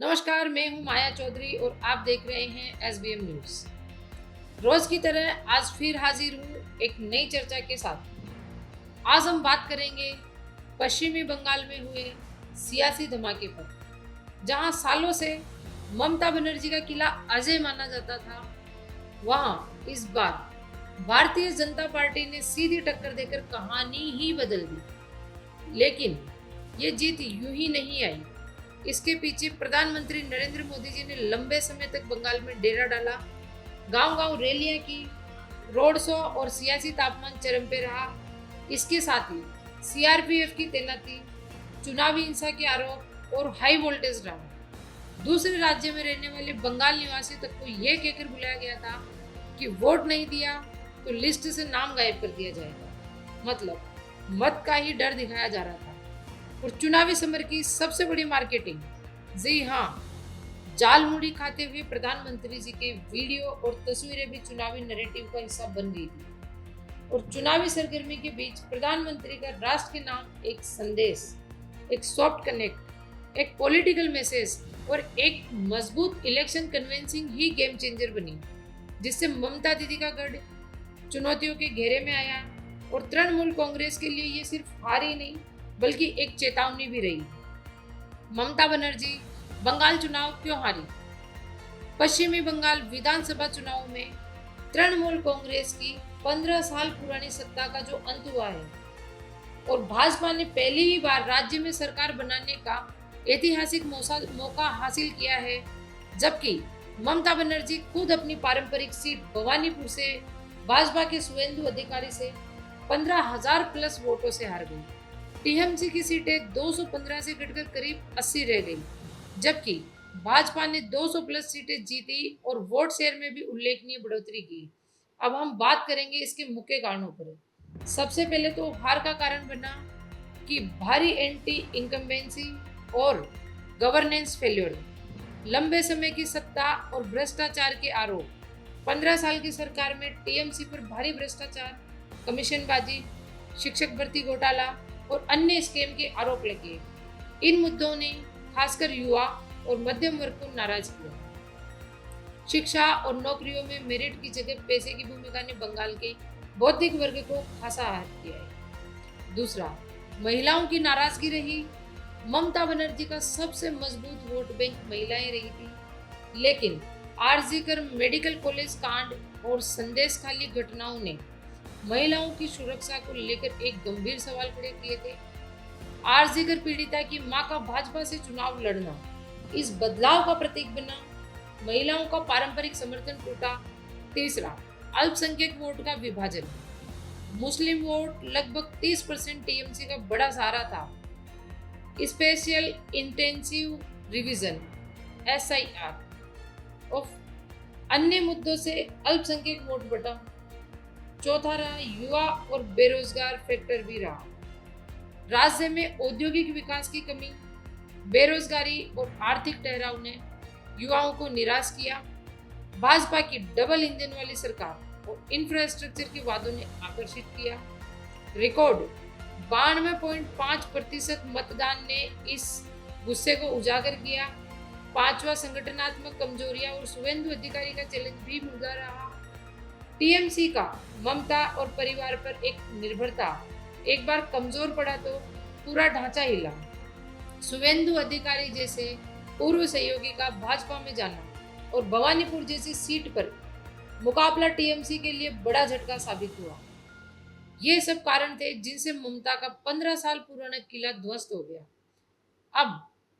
नमस्कार, मैं हूं माया चौधरी और आप देख रहे हैं एसबीएम न्यूज। रोज की तरह आज फिर हाजिर हूं एक नई चर्चा के साथ। आज हम बात करेंगे पश्चिमी बंगाल में हुए सियासी धमाके पर, जहां सालों से ममता बनर्जी का किला अजय माना जाता था। वहां इस बार भारतीय जनता पार्टी ने सीधी टक्कर देकर कहानी ही बदल दी। लेकिन ये जीत यूं ही नहीं आई। इसके पीछे प्रधानमंत्री नरेंद्र मोदी जी ने लंबे समय तक बंगाल में डेरा डाला, गांव-गांव रैलियां की, रोड शो और सियासी तापमान चरम पे रहा। इसके साथ ही सीआरपीएफ की तैनाती, चुनावी हिंसा के आरोप और हाई वोल्टेज ड्रामा। दूसरे राज्य में रहने वाले बंगाल निवासियों तक को यह कहकर बुलाया गया था कि वोट नहीं दिया तो लिस्ट से नाम गायब कर दिया जाएगा। मतलब मत का ही डर दिखाया जा रहा था। और चुनावी समर की सबसे बड़ी मार्केटिंग, जी हाँ, जाल मुड़ी खाते हुए प्रधानमंत्री जी के वीडियो और तस्वीरें भी चुनावी नैरेटिव का हिस्सा बन गई थी। और चुनावी सरगर्मी के बीच प्रधानमंत्री का राष्ट्र के नाम एक संदेश, एक सॉफ्ट कनेक्ट, एक पॉलिटिकल मैसेज और एक मजबूत इलेक्शन कन्विंसिंग ही गेम चेंजर बनी, जिससे ममता दीदी का गढ़ चुनौतियों के घेरे में आया। और तृणमूल कांग्रेस के लिए ये सिर्फ हार ही नहीं बल्कि एक चेतावनी भी रही। ममता बनर्जी बंगाल चुनाव क्यों हारी? पश्चिमी बंगाल विधानसभा चुनाव में तृणमूल कांग्रेस की 15 साल पुरानी सत्ता का जो अंत हुआ है और भाजपा ने पहली ही बार राज्य में सरकार बनाने का ऐतिहासिक मौका हासिल किया है, जबकि ममता बनर्जी खुद अपनी पारंपरिक सीट भवानीपुर से भाजपा के शुवेंदु अधिकारी से 15,000 प्लस वोटों से हार गई। टीएमसी की सीटें 215 से घटकर करीब 80 रह गई, जबकि भाजपा ने 200 प्लस सीटें जीती और वोट शेयर में भी उल्लेखनीय बढ़ोतरी की। अब हम बात करेंगे इसके मुख्य कारणों पर। सबसे पहले तो हार का कारण बना कि भारी एंटी इनकम्बेंसी और गवर्नेंस फेल्योर, लंबे समय की सत्ता और भ्रष्टाचार के आरोप। 15 साल की सरकार में टीएमसी पर भारी भ्रष्टाचार, कमीशनबाजी, शिक्षक भर्ती घोटाला और अन्य स्कैम के आरोप लगे। इन मुद्दों ने खासकर युवा और मध्यम वर्ग को नाराज किया। शिक्षा और नौकरियों में मेरिट की जगह पैसे की भूमिका ने बंगाल के बौद्धिक वर्ग को खासा आहत किया है। दूसरा, महिलाओं की नाराजगी रही। ममता बनर्जी का सबसे मजबूत वोट बैंक महिलाएं रही थी, लेकिन आरजीकर मेडिकल कॉलेज कांड और संदेश खाली घटनाओं ने महिलाओं की सुरक्षा को लेकर एक गंभीर सवाल खड़े किए थे। आरजीकर पीड़िता की मां का भाजपा से चुनाव लड़ना इस बदलाव का प्रतीक बना। महिलाओं का पारंपरिक समर्थन टूटा। तीसरा, अल्पसंख्यक वोट का विभाजन। मुस्लिम वोट लगभग 30% टीएमसी का बड़ा सहारा था। स्पेशल इंटेंसिव रिवीजन SIR और अन्य मुद्दों से अल्पसंख्यक वोट बटा। चौथा रहा युवा और बेरोजगार फैक्टर भी रहा। राज्य में औद्योगिक विकास की कमी, बेरोजगारी और आर्थिक ठहराव ने युवाओं को निराश किया। भाजपा की डबल इंजन वाली सरकार और इंफ्रास्ट्रक्चर के वादों ने आकर्षित किया। रिकॉर्ड 92.5% मतदान ने इस गुस्से को उजागर किया। पांचवा, संगठनात्मक कमजोरियां और शुवेंदु अधिकारी का चैलेंज भी मुद्दा रहा। टीएमसी का ममता और परिवार पर एक निर्भरता एक बार कमजोर पड़ा तो पूरा ढांचा हिला। शुवेंदु अधिकारी जैसे पूर्व सहयोगी का भाजपा में जाना और भवानीपुर जैसी सीट पर मुकाबला टीएमसी के लिए बड़ा झटका साबित हुआ। ये सब कारण थे जिनसे ममता का 15 साल पुराना किला ध्वस्त हो गया। अब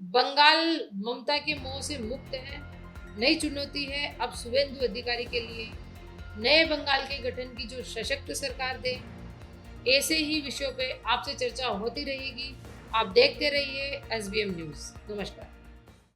बंगाल ममता के मोह से मुक्त है। नई चुनौती है अब शुवेंदु अधिकारी के लिए, नए बंगाल के गठन की जो सशक्त सरकार दे। ऐसे ही विषयों पे आपसे चर्चा होती रहेगी। आप देखते रहिए एसबीएम न्यूज। नमस्कार।